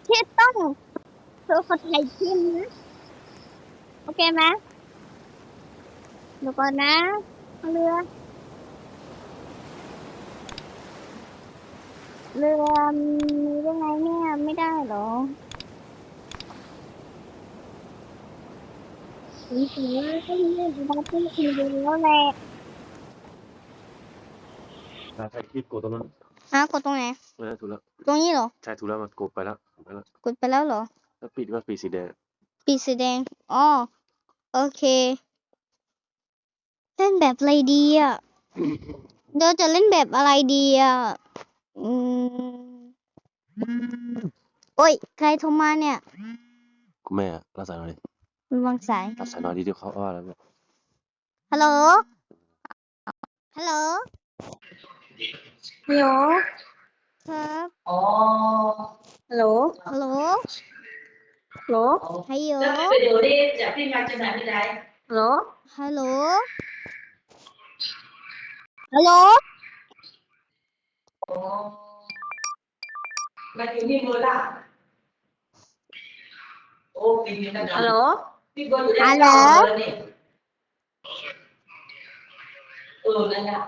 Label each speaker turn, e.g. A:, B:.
A: แค่ต้องเธอคนไทยขึ้นนะโอเคไหมเดี๋ยวก่อนนะเรือเรือมีได้ไงเนี่ยไม่ได้เหรอถึงถือว่าก็มีเรื่องอะไรที่มีแล้วแหละ
B: ใช่คลิปกดตรงนั้น
A: กดตรงไหน
B: ถูกแล้ว
A: ตรงนี้เหรอ
B: ใช่ถูกแล้วมันกดไปแล้ว
A: กดไปแล้วเหรอ
B: แล้วปิดสีแดง
A: ปีสีแดงอ๋อโอเคเล่นแบบอะไรดีอ่ะเดี๋ยวจะเล่นแบบอะไรดีอ่ะอืมโอ้ยใครโทรมาเนี่ย
B: คุณแม่รับสายหน่อยดิ
A: วางสาย
B: รับสายหน่อยดิเดี๋ยวเขาว่าแล้วเนี่ย
A: ฮัลโหลฮัลโหลฮัลโหลครับ
C: อ๋อฮัลโหล
A: ฮัลโหล
C: ฮัลโหล
A: ฮัลโหล
C: แล้วไปเดี๋ยวนี้จะพี่มาจำหน่ายที่ไหนฮัลโหล
A: ฮัลโหลฮัลโหล
C: อ๋อมาอยู่ที่เมืองละโอ้ปีนี้นะฮัลโหลพี่บอลอยู่ได้เก้าเดือนนี่นั่นแหละ